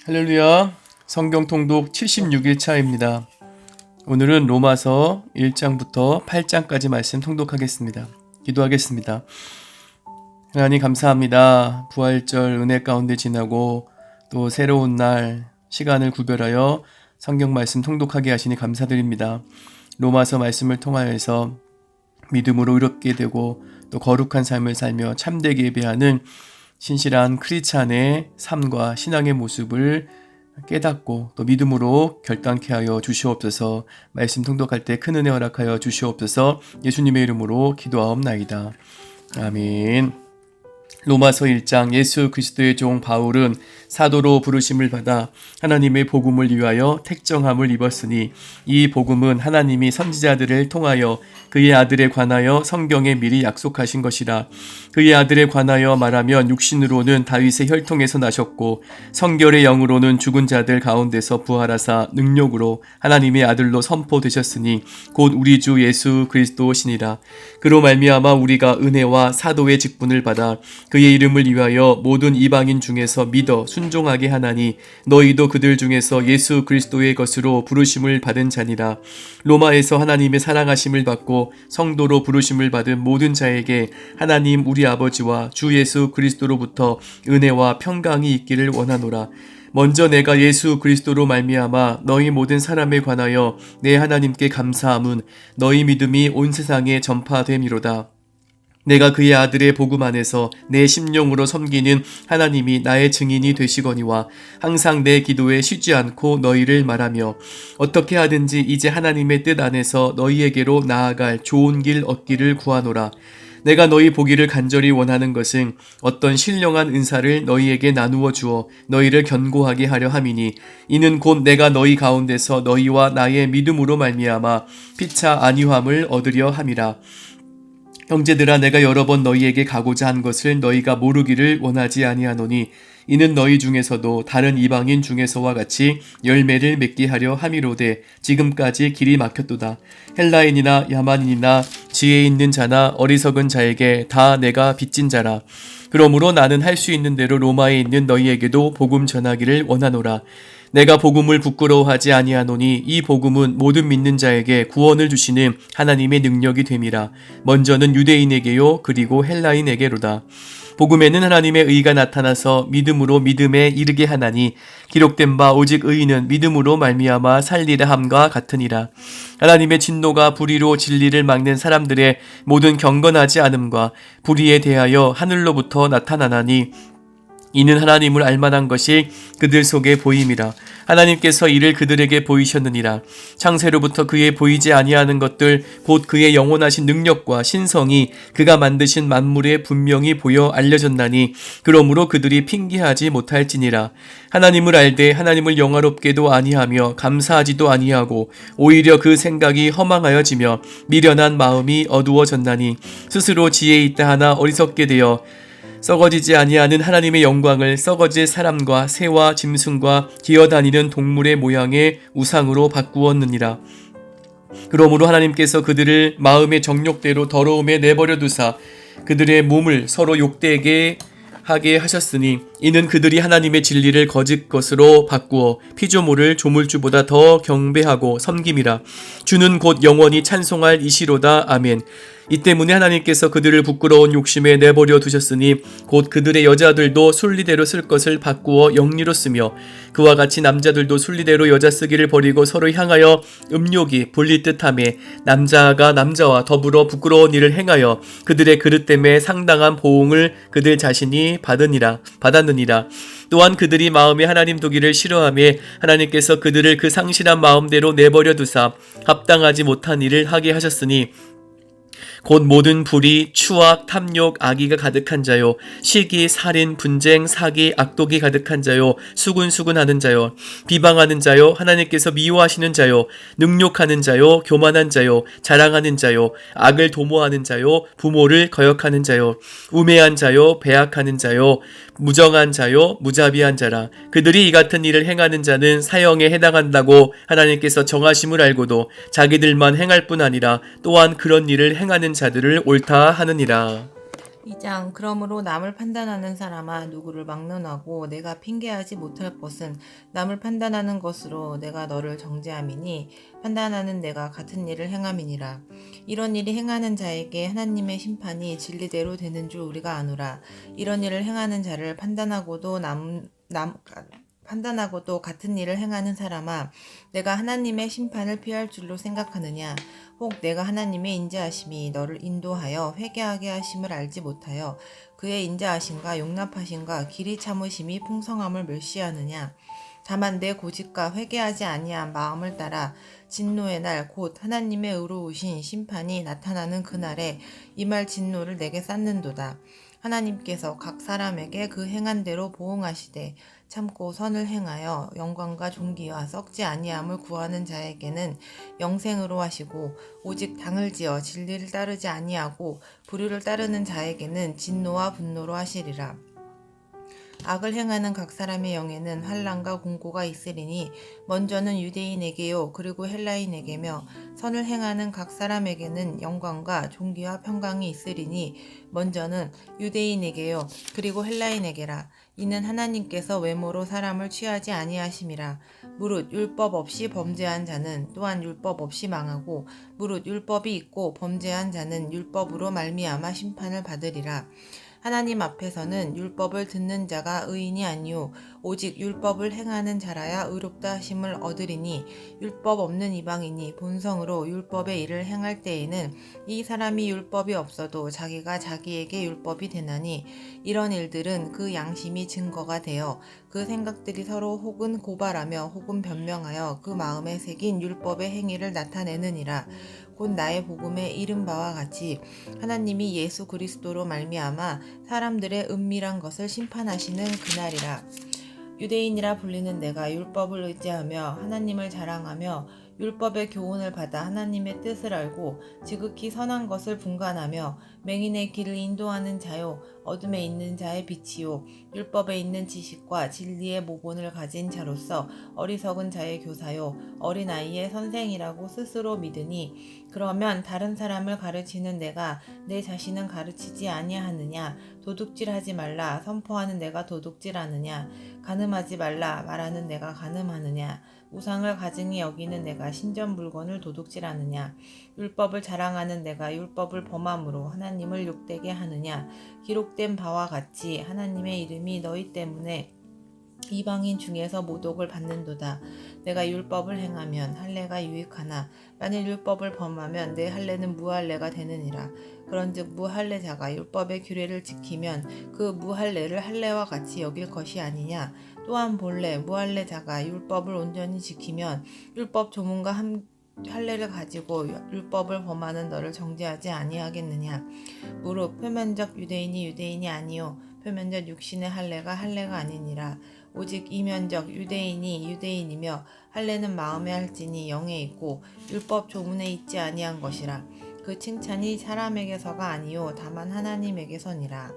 할렐루야. 성경 통독 76일 차입니다. 오늘은 로마서 1장부터 8장까지 말씀 통독하겠습니다. 기도하겠습니다. 하나님 감사합니다. 부활절 은혜 가운데 지나고 또 새로운 날 시간을 구별하여 성경 말씀 통독하게 하시니 감사드립니다. 로마서 말씀을 통하여서 믿음으로 의롭게 되고 또 거룩한 삶을 살며 참되게 예배하는 신실한 크리스찬의 삶과 신앙의 모습을 깨닫고 또 믿음으로 결단케 하여 주시옵소서. 말씀 통독할 때 큰 은혜 허락하여 주시옵소서. 예수님의 이름으로 기도하옵나이다. 아멘. 로마서 1장. 예수 그리스도의 종 바울은 사도로 부르심을 받아 하나님의 복음을 위하여 택정함을 입었으니 이 복음은 하나님이 선지자들을 통하여 그의 아들에 관하여 성경에 미리 약속하신 것이라. 그의 아들에 관하여 말하면 육신으로는 다윗의 혈통에서 나셨고 성결의 영으로는 죽은 자들 가운데서 부활하사 능력으로 하나님의 아들로 선포되셨으니 곧 우리 주 예수 그리스도시니라. 그로 말미암아 우리가 은혜와 사도의 직분을 받아 그의 이름을 위하여 모든 이방인 중에서 믿어 순종하게 하나니 너희도 그들 중에서 예수 그리스도의 것으로 부르심을 받은 자니라. 로마에서 하나님의 사랑하심을 받고 성도로 부르심을 받은 모든 자에게 하나님 우리 아버지와 주 예수 그리스도로부터 은혜와 평강이 있기를 원하노라. 먼저 내가 예수 그리스도로 말미암아 너희 모든 사람에 관하여 내 하나님께 감사함은 너희 믿음이 온 세상에 전파됨이로다. 내가 그의 아들의 복음 안에서 내 심령으로 섬기는 하나님이 나의 증인이 되시거니와 항상 내 기도에 쉬지 않고 너희를 말하며 어떻게 하든지 이제 하나님의 뜻 안에서 너희에게로 나아갈 좋은 길 얻기를 구하노라. 내가 너희 보기를 간절히 원하는 것은 어떤 신령한 은사를 너희에게 나누어 주어 너희를 견고하게 하려 함이니 이는 곧 내가 너희 가운데서 너희와 나의 믿음으로 말미암아 피차 안위함을 얻으려 함이라. 형제들아, 내가 여러 번 너희에게 가고자 한 것을 너희가 모르기를 원하지 아니하노니 이는 너희 중에서도 다른 이방인 중에서와 같이 열매를 맺게 하려 함이로되 지금까지 길이 막혔도다. 헬라인이나 야만인이나 지혜 있는 자나 어리석은 자에게 다 내가 빚진 자라. 그러므로 나는 할 수 있는 대로 로마에 있는 너희에게도 복음 전하기를 원하노라. 내가 복음을 부끄러워하지 아니하노니 이 복음은 모든 믿는 자에게 구원을 주시는 하나님의 능력이 됨이라. 먼저는 유대인에게요 그리고 헬라인에게로다. 복음에는 하나님의 의가 나타나서 믿음으로 믿음에 이르게 하나니 기록된 바 오직 의인은 믿음으로 말미암아 살리라 함과 같으니라. 하나님의 진노가 불의로 진리를 막는 사람들의 모든 경건하지 않음과 불의에 대하여 하늘로부터 나타나나니 이는 하나님을 알만한 것이 그들 속에 보임이라. 하나님께서 이를 그들에게 보이셨느니라. 창세로부터 그의 보이지 아니하는 것들 곧 그의 영원하신 능력과 신성이 그가 만드신 만물에 분명히 보여 알려졌나니 그러므로 그들이 핑계하지 못할지니라. 하나님을 알되 하나님을 영화롭게도 아니하며 감사하지도 아니하고 오히려 그 생각이 허망하여지며 미련한 마음이 어두워졌나니 스스로 지혜 있다 하나 어리석게 되어 썩어지지 아니하는 하나님의 영광을 썩어질 사람과 새와 짐승과 기어다니는 동물의 모양의 우상으로 바꾸었느니라. 그러므로 하나님께서 그들을 마음의 정욕대로 더러움에 내버려 두사 그들의 몸을 서로 욕되게 하게 하셨으니 이는 그들이 하나님의 진리를 거짓 것으로 바꾸어 피조물을 조물주보다 더 경배하고 섬김이라. 주는 곧 영원히 찬송할 이시로다. 아멘. 이 때문에 하나님께서 그들을 부끄러운 욕심에 내버려 두셨으니 곧 그들의 여자들도 순리대로 쓸 것을 바꾸어 영리로 쓰며 그와 같이 남자들도 순리대로 여자 쓰기를 버리고 서로 향하여 음욕이 불릴 듯하며 남자가 남자와 더불어 부끄러운 일을 행하여 그들의 그릇됨에 상당한 보응을 그들 자신이 받았느니라. 또한 그들이 마음에 하나님 두기를 싫어하며 하나님께서 그들을 그 상실한 마음대로 내버려 두사 합당하지 못한 일을 하게 하셨으니 곧 모든 불의, 추악, 탐욕, 악의가 가득한 자요 시기, 살인, 분쟁, 사기, 악독이 가득한 자요 수군수군하는 자요 비방하는 자요 하나님께서 미워하시는 자요 능욕하는 자요 교만한 자요 자랑하는 자요 악을 도모하는 자요 부모를 거역하는 자요 우매한 자요 배악하는 자요 무정한 자요 무자비한 자라. 그들이 이 같은 일을 행하는 자는 사형에 해당한다고 하나님께서 정하심을 알고도 자기들만 행할 뿐 아니라 또한 그런 일을 행하는 자들을 옳다 하느니라. 2장 그러므로 남을 판단하는 사람아 누구를 막론하고 내가 핑계하지 못할 것은 남을 판단하는 것으로 내가 너를 정죄함이니 판단하는 내가 같은 일을 행함이니라. 이런 일이 행하는 자에게 하나님의 심판이 진리대로 되는 줄 우리가 아노라. 이런 일을 행하는 자를 판단하고도 같은 일을 행하는 사람아 내가 하나님의 심판을 피할 줄로 생각하느냐. 혹 내가 하나님의 인자하심이 너를 인도하여 회개하게 하심을 알지 못하여 그의 인자하심과 용납하심과 길이 참으심이 풍성함을 멸시하느냐. 다만 내 고집과 회개하지 아니한 마음을 따라 진노의 날 곧 하나님의 의로우신 심판이 나타나는 그날에 임할 진노를 내게 쌓는도다. 하나님께서 각 사람에게 그 행한 대로 보응하시되 참고 선을 행하여 영광과 존귀와 썩지 아니함을 구하는 자에게는 영생으로 하시고 오직 당을 지어 진리를 따르지 아니하고 불의를 따르는 자에게는 진노와 분노로 하시리라. 악을 행하는 각 사람의 영에는 환난과 공고가 있으리니 먼저는 유대인에게요 그리고 헬라인에게며 선을 행하는 각 사람에게는 영광과 존귀와 평강이 있으리니 먼저는 유대인에게요 그리고 헬라인에게라. 이는 하나님께서 외모로 사람을 취하지 아니하심이라. 무릇 율법 없이 범죄한 자는 또한 율법 없이 망하고 무릇 율법이 있고 범죄한 자는 율법으로 말미암아 심판을 받으리라. 하나님 앞에서는 율법을 듣는 자가 의인이 아니요 오직 율법을 행하는 자라야 의롭다 하심을 얻으리니 율법 없는 이방인이 본성으로 율법의 일을 행할 때에는 이 사람이 율법이 없어도 자기가 자기에게 율법이 되나니 이런 일들은 그 양심이 증거가 되어 그 생각들이 서로 혹은 고발하며 혹은 변명하여 그 마음에 새긴 율법의 행위를 나타내느니라. 곧 나의 복음에 이른 바와 같이 하나님이 예수 그리스도로 말미암아 사람들의 은밀한 것을 심판하시는 그날이라. 유대인이라 불리는 내가 율법을 의지하며 하나님을 자랑하며 율법의 교훈을 받아 하나님의 뜻을 알고 지극히 선한 것을 분간하며 맹인의 길을 인도하는 자요 어둠에 있는 자의 빛이요 율법에 있는 지식과 진리의 모본을 가진 자로서 어리석은 자의 교사요 어린아이의 선생이라고 스스로 믿으니 그러면 다른 사람을 가르치는 내가 내 자신은 가르치지 아니하느냐. 도둑질하지 말라 선포하는 내가 도둑질하느냐. 간음하지 말라 말하는 내가 간음하느냐. 우상을 가증히 여기는 내가 신전 물건을 도둑질하느냐. 율법을 자랑하는 내가 율법을 범함으로 하나님을 욕되게 하느냐. 기록된 바와 같이 하나님의 이름이 너희 때문에 이방인 중에서 모독을 받는도다. 내가 율법을 행하면 할례가 유익하나 만일 율법을 범하면 내 할례는 무할례가 되느니라. 그런즉 무할례자가 율법의 규례를 지키면 그 무할례를 할례와 같이 여길 것이 아니냐. 또한 본래 무할례자가 율법을 온전히 지키면 율법 조문과 할례를 가지고 율법을 범하는 너를 정죄하지 아니하겠느냐. 무릇 표면적 유대인이 유대인이 아니요 표면적 육신의 할례가 할례가 아니니라. 오직 이면적 유대인이 유대인이며 할례는 마음에 할지니 영에 있고 율법 조문에 있지 아니한 것이라. 그 칭찬이 사람에게서가 아니요 다만 하나님에게서니라.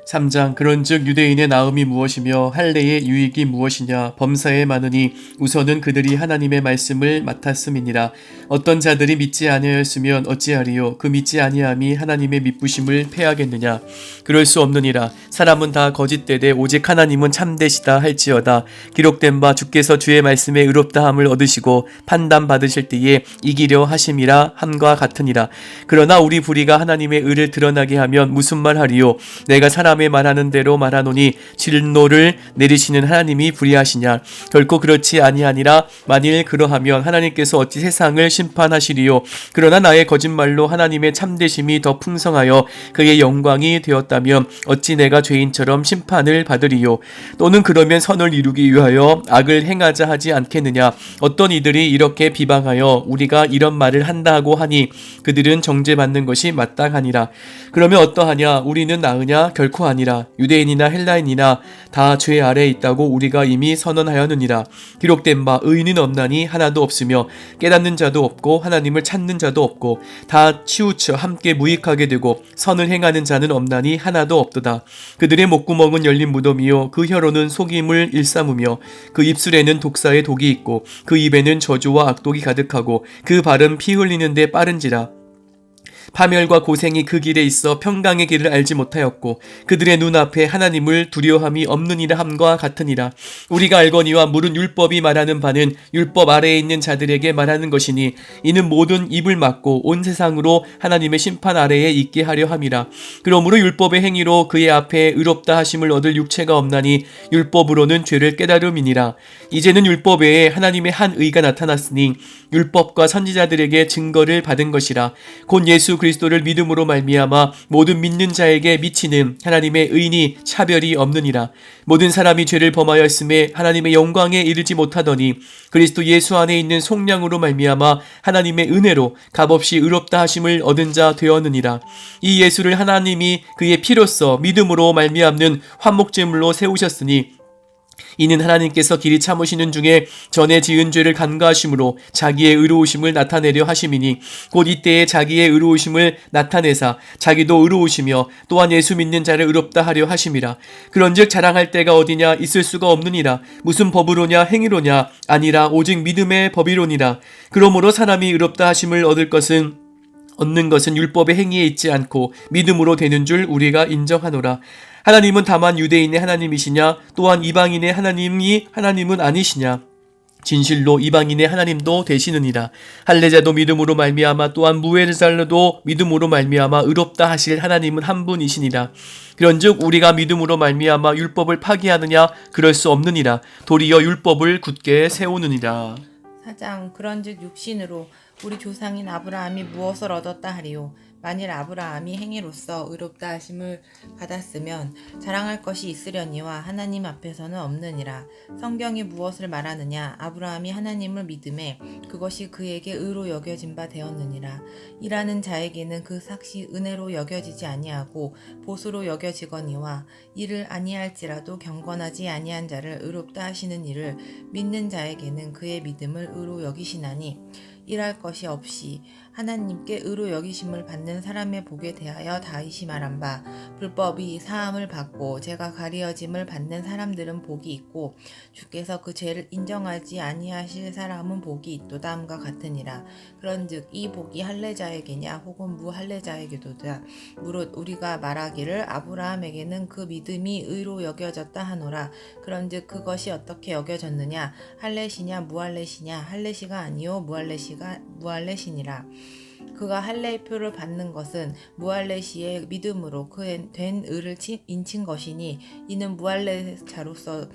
3장 그런즉 유대인의 나음이 무엇이며 할례의 유익이 무엇이냐 범사에 많으니 우선은 그들이 하나님의 말씀을 맡았음이니라. 어떤 자들이 믿지 아니하였으면 어찌하리요 그 믿지 아니함이 하나님의 믿부심을 패하겠느냐. 그럴 수 없느니라. 사람은 다 거짓되되 오직 하나님은 참되시다 할지어다. 기록된 바 주께서 주의 말씀에 의롭다함을 얻으시고 판단 받으실 때에 이기려 하심이라 함과 같으니라. 그러나 우리 불의가 하나님의 의를 드러나게 하면 무슨 말하리요. 내가 사람의 말하는 대로 말하노니 진노를 내리시는 하나님이 불의하시냐. 결코 그렇지 아니하니라. 만일 그러하면 하나님께서 어찌 세상을 심판하시리요. 그러나 나의 거짓말로 하나님의 참되심이 더 풍성하여 그의 영광이 되었다면 어찌 내가 죄인처럼 심판을 받으리요. 또는 그러면 선을 이루기 위하여 악을 행하자 하지 않겠느냐. 어떤 이들이 이렇게 비방하여 우리가 이런 말을 한다고 하니 그들은 정죄받는 것이 마땅하니라. 그러면 어떠하냐. 우리는 나으냐. 결코 아니라. 유대인이나 헬라인이나 다 죄 아래에 있다고 우리가 이미 선언하였느니라. 기록된 바 의인은 없나니 하나도 없으며 깨닫는 자도 없고 하나님을 찾는 자도 없고 다 치우쳐 함께 무익하게 되고 선을 행하는 자는 없나니 하나도 없도다. 그들의 목구멍은 열린 무덤이요 그 혀로는 속임을 일삼으며 그 입술에는 독사의 독이 있고 그 입에는 저주와 악독이 가득하고 그 발은 피 흘리는데 빠른지라. 파멸과 고생이 그 길에 있어 평강의 길을 알지 못하였고 그들의 눈앞에 하나님을 두려움이 없느니라 함과 같으니라. 우리가 알거니와 물은 율법이 말하는 바는 율법 아래에 있는 자들에게 말하는 것이니 이는 모든 입을 막고 온 세상으로 하나님의 심판 아래에 있게 하려 함이라. 그러므로 율법의 행위로 그의 앞에 의롭다 하심을 얻을 육체가 없나니 율법으로는 죄를 깨달음이니라. 이제는 율법 외에 하나님의 한 의가 나타났으니 율법과 선지자들에게 증거를 받은 것이라. 곧 예수 그리스도를 믿음으로 말미암아 모든 믿는 자에게 미치는 하나님의 의니 차별이 없느니라. 모든 사람이 죄를 범하였음에 하나님의 영광에 이르지 못하더니 그리스도 예수 안에 있는 속량으로 말미암아 하나님의 은혜로 값없이 의롭다 하심을 얻은 자 되었느니라. 이 예수를 하나님이 그의 피로써 믿음으로 말미암는 화목제물로 세우셨으니 이는 하나님께서 길이 참으시는 중에 전에 지은 죄를 간과하심으로 자기의 의로우심을 나타내려 하심이니 곧 이때에 자기의 의로우심을 나타내사 자기도 의로우시며 또한 예수 믿는 자를 의롭다 하려 하심이라. 그런즉 자랑할 때가 어디냐 있을 수가 없느니라. 무슨 법으로냐 행위로냐 아니라 오직 믿음의 법이로니라. 그러므로 사람이 의롭다 하심을 얻는 것은 율법의 행위에 있지 않고 믿음으로 되는 줄 우리가 인정하노라. 하나님은 다만 유대인의 하나님이시냐 또한 이방인의 하나님은 아니시냐. 진실로 이방인의 하나님도 되시느니라. 할례자도 믿음으로 말미암아 또한 무할례자도 믿음으로 말미암아 의롭다 하실 하나님은 한 분이시니라. 그런즉 우리가 믿음으로 말미암아 율법을 파기하느냐 그럴 수 없느니라. 도리어 율법을 굳게 세우느니라. 4장 그런즉 육신으로 우리 조상인 아브라함이 무엇을 얻었다 하리요. 만일 아브라함이 행위로서 의롭다 하심을 받았으면 자랑할 것이 있으려니와 하나님 앞에서는 없느니라. 성경이 무엇을 말하느냐. 아브라함이 하나님을 믿음에 그것이 그에게 의로 여겨진 바 되었느니라. 일하는 자에게는 그 삭시 은혜로 여겨지지 아니하고 보수로 여겨지거니와 이를 아니할지라도 경건하지 아니한 자를 의롭다 하시는 이를 믿는 자에게는 그의 믿음을 의로 여기시나니 일할 것이 없이 하나님께 의로 여기심을 받는 사람의 복에 대하여 다윗이 말한 바 불법이 사함을 받고 죄가 가리어짐을 받는 사람들은 복이 있고 주께서 그 죄를 인정하지 아니하실 사람은 복이 있도다 함과 같으니라. 그런즉 이 복이 할례자에게냐 혹은 무할례자에게도다. 무릇 우리가 말하기를 아브라함에게는 그 믿음이 의로 여겨졌다 하노라. 그런즉 그것이 어떻게 여겨졌느냐. 할례시냐 무할례시냐. 할례시가 아니요 무할례시니라. 그가 할례의 표를 받는 것은 무할례시의 믿음으로 그의 된 의를 인친 것이니 이는 무할례자로서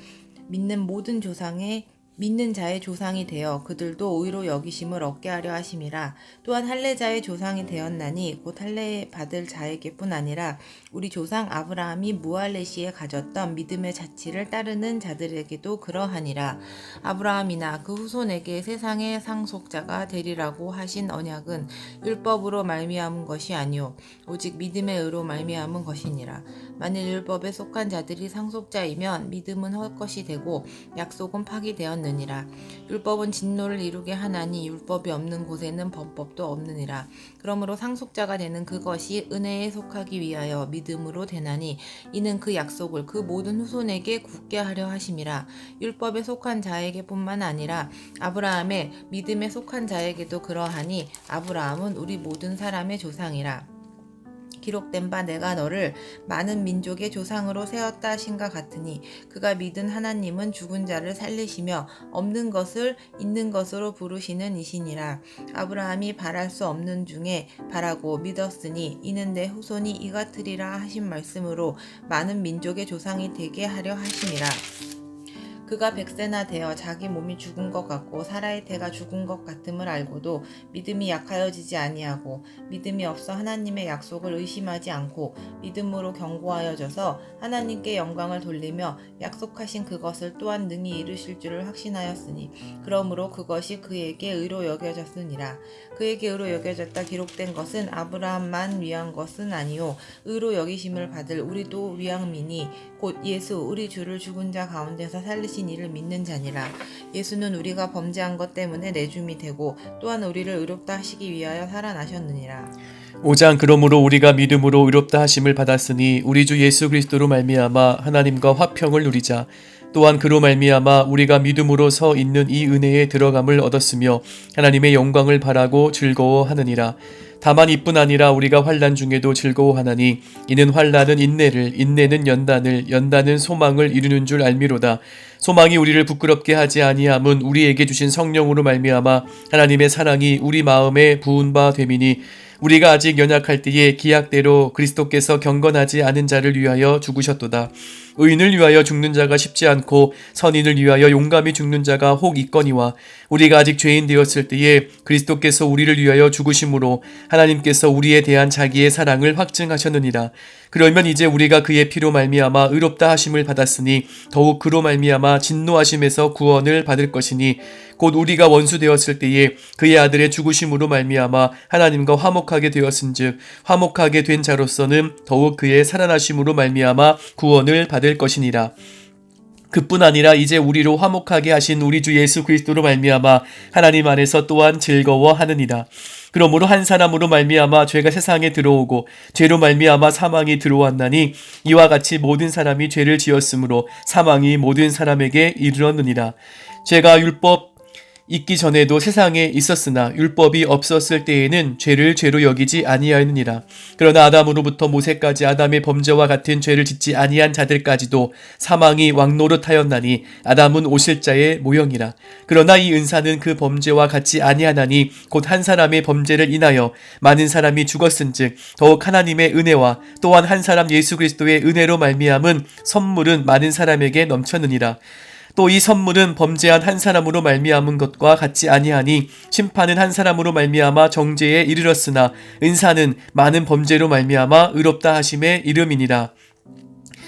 믿는 자의 조상이 되어 그들도 의로 여기심을 얻게 하려 하심이라. 또한 할례자의 조상이 되었나니 곧 할례 받을 자에게뿐 아니라 우리 조상 아브라함이 무할례시에 가졌던 믿음의 자치를 따르는 자들에게도 그러하니라. 아브라함이나 그 후손에게 세상의 상속자가 되리라고 하신 언약은 율법으로 말미암은 것이 아니요 오직 믿음의 의로 말미암은 것이니라. 만일 율법에 속한 자들이 상속자이면 믿음은 헛것이 되고 약속은 파기되었느니라. 율법은 진노를 이루게 하나니 율법이 없는 곳에는 범법도 없느니라. 그러므로 상속자가 되는 그것이 은혜에 속하기 위하여 믿음으로 되나니 이는 그 약속을 그 모든 후손에게 굳게 하려 하심이라. 율법에 속한 자에게뿐만 아니라 아브라함의 믿음에 속한 자에게도 그러하니 아브라함은 우리 모든 사람의 조상이라. 기록된 바 내가 너를 많은 민족의 조상으로 세웠다 하신가 같으니 그가 믿은 하나님은 죽은 자를 살리시며 없는 것을 있는 것으로 부르시는 이시니라. 아브라함이 바랄 수 없는 중에 바라고 믿었으니 이는 내 후손이 이 같으리라 하신 말씀으로 많은 민족의 조상이 되게 하려 하심이라. 그가 100세나 되어 자기 몸이 죽은 것 같고 사라의 태가 죽은 것 같음을 알고도 믿음이 약하여지지 아니하고 믿음이 없어 하나님의 약속을 의심하지 않고 믿음으로 견고하여져서 하나님께 영광을 돌리며 약속하신 그것을 또한 능히 이루실 줄을 확신하였으니 그러므로 그것이 그에게 의로 여겨졌으니라. 그에게 의로 여겨졌다 기록된 것은 아브라함만 위한 것은 아니요 의로 여기심을 받을 우리도 위함이니 곧 예수 우리 주를 죽은 자 가운데서 살리신 이를 믿는 자니라. 예수는 우리가 범죄한 것 때문에 내줌이 되고 또한 우리를 의롭다 하시기 위하여 살아나셨느니라. 5장 그러므로 우리가 믿음으로 의롭다 하심을 받았으니 우리 주 예수 그리스도로 말미암아 하나님과 화평을 누리자. 또한 그로 말미암아 우리가 믿음으로 서 있는 이 은혜에 들어감을 얻었으며 하나님의 영광을 바라고 즐거워하느니라. 다만 이뿐 아니라 우리가 환난 중에도 즐거워하나니 이는 환난은 인내를, 인내는 연단을, 연단은 소망을 이루는 줄 알미로다. 소망이 우리를 부끄럽게 하지 아니함은 우리에게 주신 성령으로 말미암아 하나님의 사랑이 우리 마음에 부은 바 됨이니 우리가 아직 연약할 때에 기약대로 그리스도께서 경건하지 않은 자를 위하여 죽으셨도다. 의인을 위하여 죽는 자가 쉽지 않고 선인을 위하여 용감히 죽는 자가 혹 있거니와 우리가 아직 죄인 되었을 때에 그리스도께서 우리를 위하여 죽으심으로 하나님께서 우리에 대한 자기의 사랑을 확증하셨느니라. 그러면 이제 우리가 그의 피로 말미암아 의롭다 하심을 받았으니 더욱 그로 말미암아 진노하심에서 구원을 받을 것이니 곧 우리가 원수 되었을 때에 그의 아들의 죽으심으로 말미암아 하나님과 화목하게 되었은즉 화목하게 된 자로서는 더욱 그의 살아나심으로 말미암아 구원을 받을 것이니라. 그뿐 아니라 이제 우리로 화목하게 하신 우리 주 예수 그리스도로 말미암아 하나님 안에서 또한 즐거워하느니라. 그러므로 한 사람으로 말미암아 죄가 세상에 들어오고 죄로 말미암아 사망이 들어왔나니 이와 같이 모든 사람이 죄를 지었으므로 사망이 모든 사람에게 이르렀느니라. 죄가 율법 있기 전에도 세상에 있었으나 율법이 없었을 때에는 죄를 죄로 여기지 아니하였느니라. 그러나 아담으로부터 모세까지 아담의 범죄와 같은 죄를 짓지 아니한 자들까지도 사망이 왕노릇하였나니 아담은 오실자의 모형이라. 그러나 이 은사는 그 범죄와 같지 아니하나니 곧 한 사람의 범죄를 인하여 많은 사람이 죽었은즉 더욱 하나님의 은혜와 또한 한 사람 예수 그리스도의 은혜로 말미암은 선물은 많은 사람에게 넘쳤느니라. 또 이 선물은 범죄한 한 사람으로 말미암은 것과 같지 아니하니 심판은 한 사람으로 말미암아 정죄에 이르렀으나 은사는 많은 범죄로 말미암아 의롭다 하심의 이름이니라.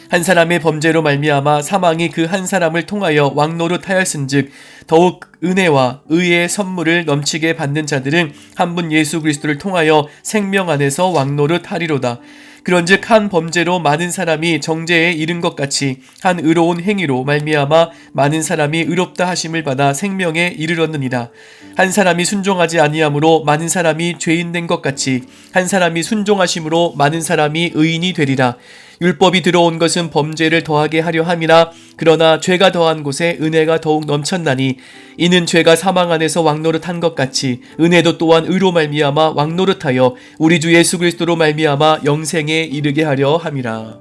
한 사람의 범죄로 말미암아 사망이 그 한 사람을 통하여 왕노릇하였은즉 더욱 은혜와 의의 선물을 넘치게 받는 자들은 한 분 예수 그리스도를 통하여 생명 안에서 왕노릇하리로다. 그런즉 한 범죄로 많은 사람이 정죄에 이른 것 같이 한 의로운 행위로 말미암아 많은 사람이 의롭다 하심을 받아 생명에 이르렀느니라. 한 사람이 순종하지 아니함으로 많은 사람이 죄인 된 것 같이 한 사람이 순종하심으로 많은 사람이 의인이 되리라. 율법이 들어온 것은 범죄를 더하게 하려 함이라. 그러나 죄가 더한 곳에 은혜가 더욱 넘쳤나니 이는 죄가 사망 안에서 왕노릇한 것 같이 은혜도 또한 의로 말미암아 왕노릇하여 우리 주 예수 그리스도로 말미암아 영생에 이르게 하려 함이라.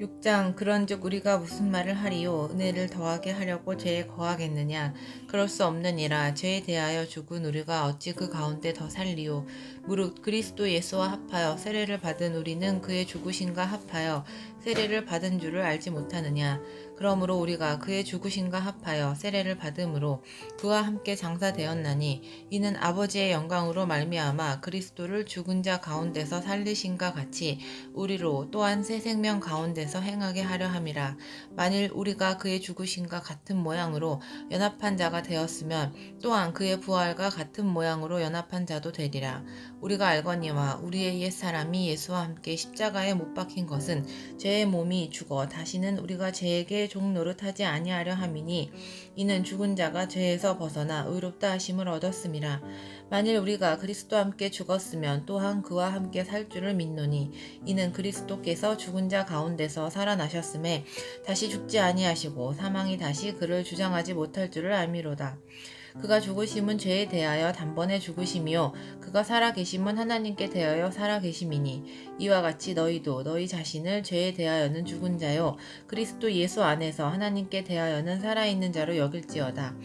6장 그런즉 우리가 무슨 말을 하리요 은혜를 더하게 하려고 죄에 거하겠느냐 그럴 수 없느니라. 죄에 대하여 죽은 우리가 어찌 그 가운데 더 살리요 무릇 그리스도 예수와 합하여 세례를 받은 우리는 그의 죽으심과 합하여 세례를 받은 줄을 알지 못하느냐. 그러므로 우리가 그의 죽으심과 합하여 세례를 받음으로 그와 함께 장사되었나니 이는 아버지의 영광으로 말미암아 그리스도를 죽은 자 가운데서 살리심과 같이 우리로 또한 새 생명 가운데서 행하게 하려 함이라. 만일 우리가 그의 죽으심과 같은 모양으로 연합한 자가 되었으면 또한 그의 부활과 같은 모양으로 연합한 자도 되리라. 우리가 알거니와 우리의 옛사람이 예수와 함께 십자가에 못 박힌 것은 죄의 몸이 죽어 다시는 우리가 죄에게 종 노릇하지 아니하려 함이니 이는 죽은 자가 죄에서 벗어나 의롭다 하심을 얻었음이라. 만일 우리가 그리스도와 함께 죽었으면 또한 그와 함께 살 줄을 믿노니 이는 그리스도께서 죽은 자 가운데서 살아나셨음에 다시 죽지 아니하시고 사망이 다시 그를 주장하지 못할 줄을 알미로다. 그가 죽으심은 죄에 대하여 단번에 죽으심이요 그가 살아계심은 하나님께 대하여 살아계심이니 이와 같이 너희도 너희 자신을 죄에 대하여는 죽은 자요 그리스도 예수 안에서 하나님께 대하여는 살아있는 자로 여길지어다.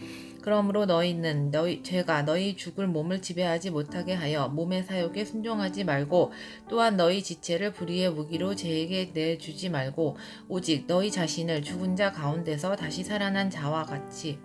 그러므로 너희는 죄가 너희 죽을 몸을 지배하지 못하게 하여 몸의 사욕에 순종하지 말고 또한 너희 지체를 불의의 무기로 죄에게 내주지 말고 오직 너희 자신을 죽은 자 가운데서 다시 살아난 자와 같이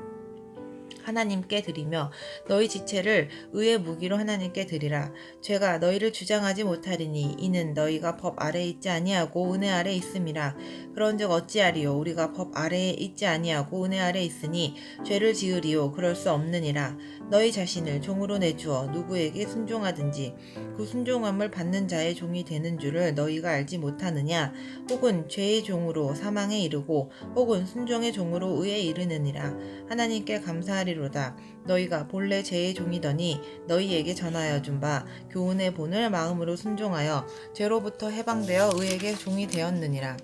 하나님께 드리며 너희 지체를 의의 무기로 하나님께 드리라. 죄가 너희를 주장하지 못하리니 이는 너희가 법 아래에 있지 아니하고 은혜 아래에 있음이라. 그런즉 어찌하리요 우리가 법 아래에 있지 아니하고 은혜 아래에 있으니 죄를 지으리요 그럴 수 없느니라. 너희 자신을 종으로 내주어 누구에게 순종하든지 그 순종함을 받는 자의 종이 되는 줄을 너희가 알지 못하느냐. 혹은 죄의 종으로 사망에 이르고 혹은 순종의 종으로 의에 이르느니라. 하나님께 감사하리로다. 너희가 본래 죄의 종이더니 너희에게 전하여 준 바 교훈의 본을 마음으로 순종하여 죄로부터 해방되어 의에게 종이 되었느니라.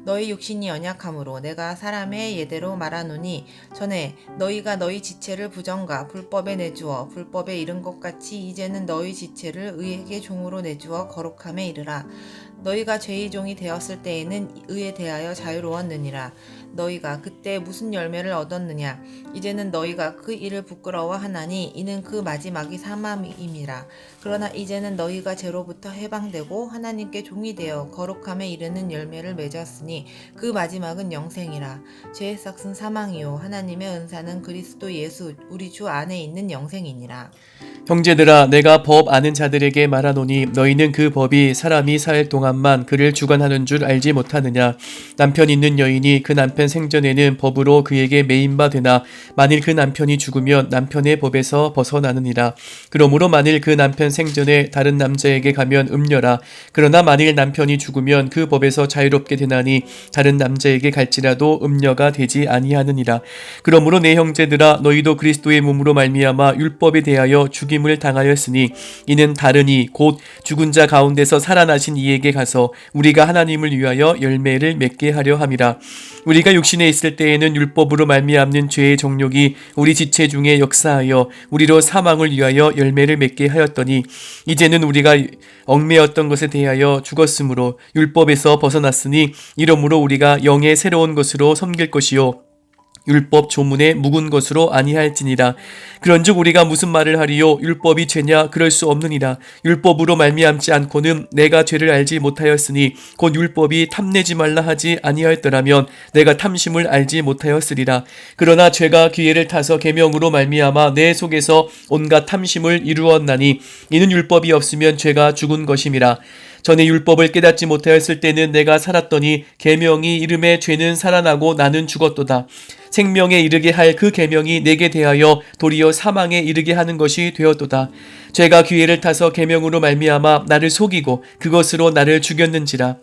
너희 육신이 연약함으로 내가 사람의 예대로 말하노니 전에 너희가 너희 지체를 부정과 불법에 내주어 불법에 이른 것 같이 이제는 너희 지체를 의에게 종으로 내주어 거룩함에 이르라. 너희가 죄의 종이 되었을 때에는 의에 대하여 자유로웠느니라. 너희가 그때 무슨 열매를 얻었느냐? 이제는 너희가 그 일을 부끄러워하나니 이는 그 마지막이 사망임이라. 그러나 이제는 너희가 죄로부터 해방되고 하나님께 종이 되어 거룩함에 이르는 열매를 맺었으니 그 마지막은 영생이라. 죄의 삭은 사망이요 하나님의 은사는 그리스도 예수 우리 주 안에 있는 영생이니라. 형제들아 내가 법 아는 자들에게 말하노니 너희는 그 법이 사람이 살 동안만 그를 주관하는 줄 알지 못하느냐. 남편 있는 여인이 그 남편 생전에는 법으로 그에게 매인 바 되나 만일 그 남편이 죽으면 남편의 법에서 벗어나느니라. 그러므로 만일 그 남편 생전에 다른 남자에게 가면 음녀라. 그러나 만일 남편이 죽으면 그 법에서 자유롭게 되나니 다른 남자에게 갈지라도 음녀가 되지 아니하느니라. 그러므로 내 형제들아 너희도 그리스도의 몸으로 말미암아 율법에 대하여 죽임을 당하였으니 이는 다르니 곧 죽은 자 가운데서 살아나신 이에게 가서 우리가 하나님을 위하여 열매를 맺게 하려 함이라. 우리가 육신에 있을 때에는 율법으로 말미암는 죄의 정욕이 우리 지체 중에 역사하여 우리로 사망을 위하여 열매를 맺게 하였더니 이제는 우리가 얽매였던 것에 대하여 죽었으므로 율법에서 벗어났으니 이러므로 우리가 영의 새로운 것으로 섬길 것이요 율법 조문에 묵은 것으로 아니할지니라. 그런즉 우리가 무슨 말을 하리요? 율법이 죄냐? 그럴 수 없느니라. 율법으로 말미암지 않고는 내가 죄를 알지 못하였으니 곧 율법이 탐내지 말라 하지 아니하였더라면 내가 탐심을 알지 못하였으리라. 그러나 죄가 기회를 타서 계명으로 말미암아 내 속에서 온갖 탐심을 이루었나니 이는 율법이 없으면 죄가 죽은 것임이라. 전에 율법을 깨닫지 못하였을 때는 내가 살았더니 계명이 이름에 죄는 살아나고 나는 죽었도다. 생명에 이르게 할 그 계명이 내게 대하여 도리어 사망에 이르게 하는 것이 되었도다. 죄가 기회를 타서 계명으로 말미암아 나를 속이고 그것으로 나를 죽였는지라.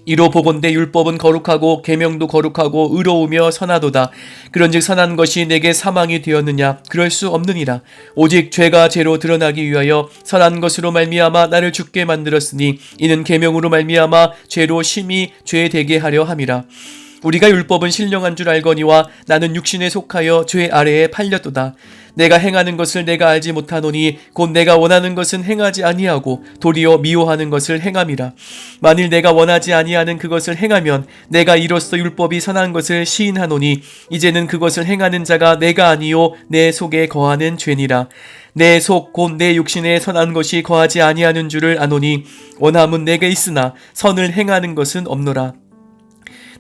이로 보건대 율법은 거룩하고 계명도 거룩하고 의로우며 선하도다. 그런즉 선한 것이 내게 사망이 되었느냐? 그럴 수 없느니라. 오직 죄가 죄로 드러나기 위하여 선한 것으로 말미암아 나를 죽게 만들었으니 이는 계명으로 말미암아 죄로 심히 죄되게 하려 함이라. 우리가 율법은 신령한 줄 알거니와 나는 육신에 속하여 죄 아래에 팔렸도다. 내가 행하는 것을 내가 알지 못하노니 곧 내가 원하는 것은 행하지 아니하고 도리어 미워하는 것을 행함이라. 만일 내가 원하지 아니하는 그것을 행하면 내가 이로써 율법이 선한 것을 시인하노니 이제는 그것을 행하는 자가 내가 아니요 내 속에 거하는 죄니라. 내 속 곧 내 육신에 선한 것이 거하지 아니하는 줄을 아노니 원함은 내게 있으나 선을 행하는 것은 없노라.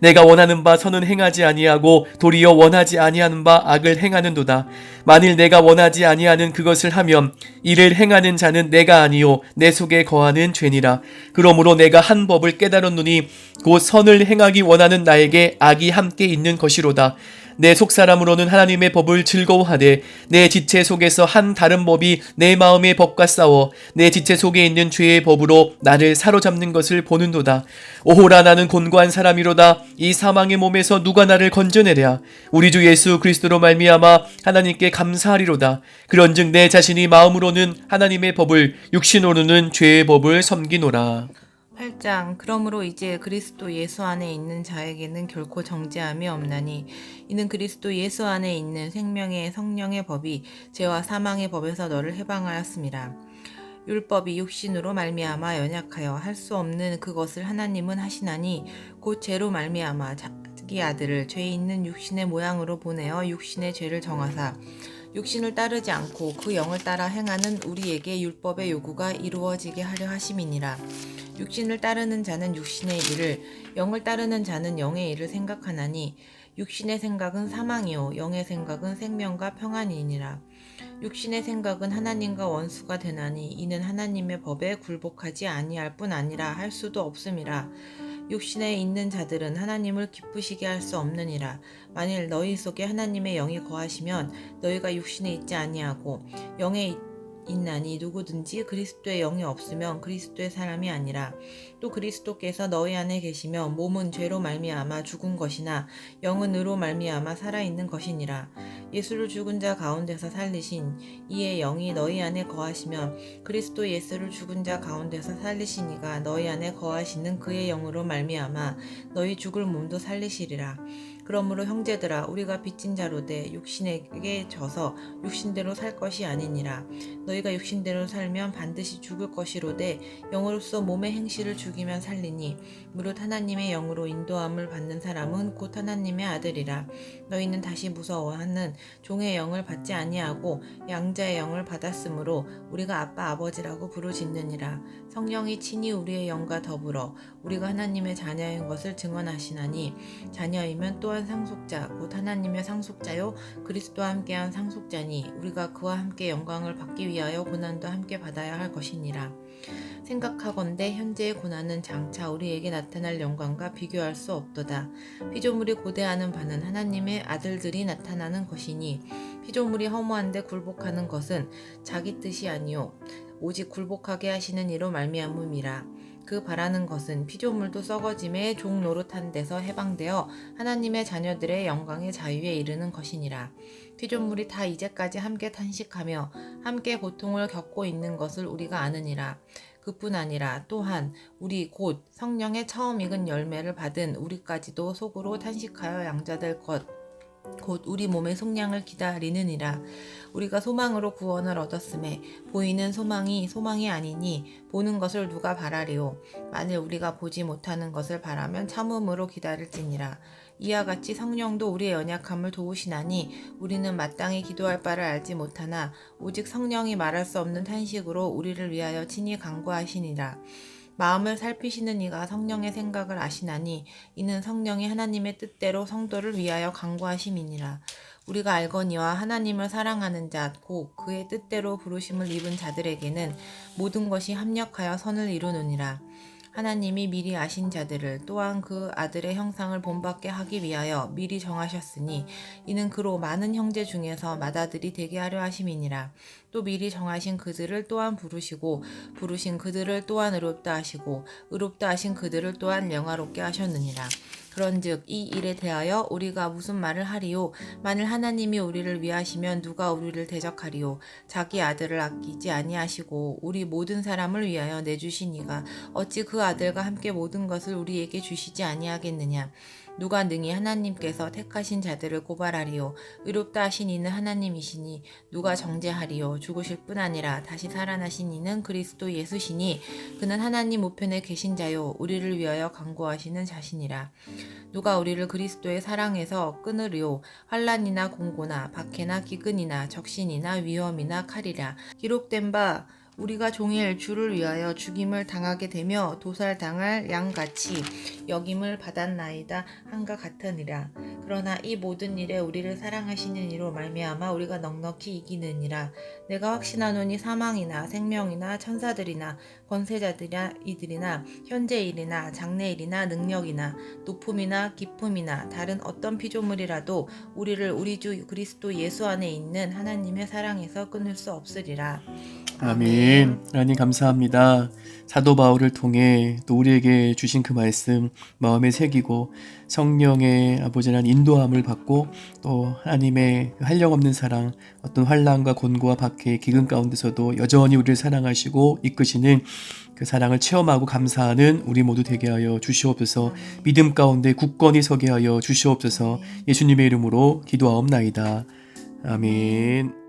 내가 원하는 바 선은 행하지 아니하고 도리어 원하지 아니하는 바 악을 행하는도다. 만일 내가 원하지 아니하는 그것을 하면 이를 행하는 자는 내가 아니요 내 속에 거하는 죄니라. 그러므로 내가 한 법을 깨달았노니 곧 선을 행하기 원하는 나에게 악이 함께 있는 것이로다. 내 속사람으로는 하나님의 법을 즐거워하되 내 지체 속에서 한 다른 법이 내 마음의 법과 싸워 내 지체 속에 있는 죄의 법으로 나를 사로잡는 것을 보는도다. 오호라 나는 곤고한 사람이로다. 이 사망의 몸에서 누가 나를 건져내랴. 우리 주 예수 그리스도로 말미암아 하나님께 감사하리로다. 그런즉 내 자신이 마음으로는 하나님의 법을 육신으로는 죄의 법을 섬기노라. 8장 그러므로 이제 그리스도 예수 안에 있는 자에게는 결코 정죄함이 없나니 이는 그리스도 예수 안에 있는 생명의 성령의 법이 죄와 사망의 법에서 너를 해방하였음이라. 율법이 육신으로 말미암아 연약하여 할 수 없는 그것을 하나님은 하시나니 곧 죄로 말미암아 자기 아들을 죄 있는 육신의 모양으로 보내어 육신의 죄를 정하사 육신을 따르지 않고 그 영을 따라 행하는 우리에게 율법의 요구가 이루어지게 하려 하심이니라. 육신을 따르는 자는 육신의 일을, 영을 따르는 자는 영의 일을 생각하나니 육신의 생각은 사망이요 영의 생각은 생명과 평안이니라. 육신의 생각은 하나님과 원수가 되나니 이는 하나님의 법에 굴복하지 아니할 뿐 아니라 할 수도 없음이라. 육신에 있는 자들은 하나님을 기쁘시게 할 수 없느니라. 만일 너희 속에 하나님의 영이 거하시면 너희가 육신에 있지 아니하고 영에 있나니 누구든지 그리스도의 영이 없으면 그리스도의 사람이 아니라. 또 그리스도께서 너희 안에 계시면 몸은 죄로 말미암아 죽은 것이나 영은 의로 말미암아 살아있는 것이니라. 예수를 죽은 자 가운데서 살리신 이의 영이 너희 안에 거하시면 그리스도 예수를 죽은 자 가운데서 살리시니가 너희 안에 거하시는 그의 영으로 말미암아 너희 죽을 몸도 살리시리라. 그러므로 형제들아 우리가 빚진 자로되 육신에게 져서 육신대로 살 것이 아니니라. 너희가 육신대로 살면 반드시 죽을 것이로되 영으로서 몸의 행실을 죽이면 살리니 무릇 하나님의 영으로 인도함을 받는 사람은 곧 하나님의 아들이라. 너희는 다시 무서워하는 종의 영을 받지 아니하고 양자의 영을 받았으므로 우리가 아빠 아버지라고 부르짖느니라. 성령이 친히 우리의 영과 더불어 우리가 하나님의 자녀인 것을 증언하시나니 자녀이면 또한 상속자 곧 하나님의 상속자요 그리스도와 함께한 상속자니 우리가 그와 함께 영광을 받기 위하여 고난도 함께 받아야 할 것이니라. 생각하건대 현재의 고난은 장차 우리에게 나타날 영광과 비교할 수 없도다. 피조물이 고대하는 바는 하나님의 아들들이 나타나는 것이니 피조물이 허무한데 굴복하는 것은 자기 뜻이 아니요 오직 굴복하게 하시는 이로 말미암음이라. 그 바라는 것은 피조물도 썩어짐에 종 노릇한 데서 해방되어 하나님의 자녀들의 영광의 자유에 이르는 것이니라. 피조물이 다 이제까지 함께 탄식하며 함께 고통을 겪고 있는 것을 우리가 아느니라. 그뿐 아니라 또한 우리 곧 성령의 처음 익은 열매를 받은 우리까지도 속으로 탄식하여 양자될 것 곧 우리 몸의 속량을 기다리느니라. 우리가 소망으로 구원을 얻었음에 보이는 소망이 소망이 아니니 보는 것을 누가 바라리요. 만일 우리가 보지 못하는 것을 바라면 참음으로 기다릴지니라. 이와 같이 성령도 우리의 연약함을 도우시나니 우리는 마땅히 기도할 바를 알지 못하나 오직 성령이 말할 수 없는 탄식으로 우리를 위하여 친히 간구하시니라. 마음을 살피시는 이가 성령의 생각을 아시나니 이는 성령이 하나님의 뜻대로 성도를 위하여 간구하심이니라. 우리가 알거니와 하나님을 사랑하는 자 곧 그의 뜻대로 부르심을 입은 자들에게는 모든 것이 합력하여 선을 이루느니라. 하나님이 미리 아신 자들을 또한 그 아들의 형상을 본받게 하기 위하여 미리 정하셨으니 이는 그로 많은 형제 중에서 맏아들이 되게 하려 하심이니라. 또 미리 정하신 그들을 또한 부르시고 부르신 그들을 또한 의롭다 하시고 의롭다 하신 그들을 또한 영화롭게 하셨느니라. 그런즉 이 일에 대하여 우리가 무슨 말을 하리요? 만일 하나님이 우리를 위하시면 누가 우리를 대적하리요? 자기 아들을 아끼지 아니하시고 우리 모든 사람을 위하여 내주신 이가 어찌 그 아들과 함께 모든 것을 우리에게 주시지 아니하겠느냐? 누가 능히 하나님께서 택하신 자들을 고발하리요? 의롭다 하신 이는 하나님이시니 누가 정죄하리요? 죽으실 뿐 아니라 다시 살아나신 이는 그리스도 예수시니 그는 하나님 우편에 계신 자요 우리를 위하여 간구하시는 자시니라. 누가 우리를 그리스도의 사랑에서 끊으리요? 환난이나 공고나 박해나 기근이나 적신이나 위험이나 칼이라. 기록된 바 우리가 종일 주를 위하여 죽임을 당하게 되며 도살당할 양같이 여김을 받았나이다 한과 같으니라. 그러나 이 모든 일에 우리를 사랑하시는 이로 말미암아 우리가 넉넉히 이기느니라. 내가 확신하노니 사망이나 생명이나 천사들이나 권세자들이나 이들이나 현재일이나 장래일이나 능력이나 높음이나 깊음이나 다른 어떤 피조물이라도 우리를 우리 주 그리스도 예수 안에 있는 하나님의 사랑에서 끊을 수 없으리라. 아멘. 하나님 감사합니다. 사도 바울을 통해 또 우리에게 주신 그 말씀 마음에 새기고 성령의 아버지 하나님 인도함을 받고 또 하나님의 한량없는 사랑, 어떤 환난과 곤고와 박해, 기근 가운데서도 여전히 우리를 사랑하시고 이끄시는 그 사랑을 체험하고 감사하는 우리 모두 되게 하여 주시옵소서. 믿음 가운데 굳건히 서게 하여 주시옵소서. 예수님의 이름으로 기도하옵나이다. 아멘.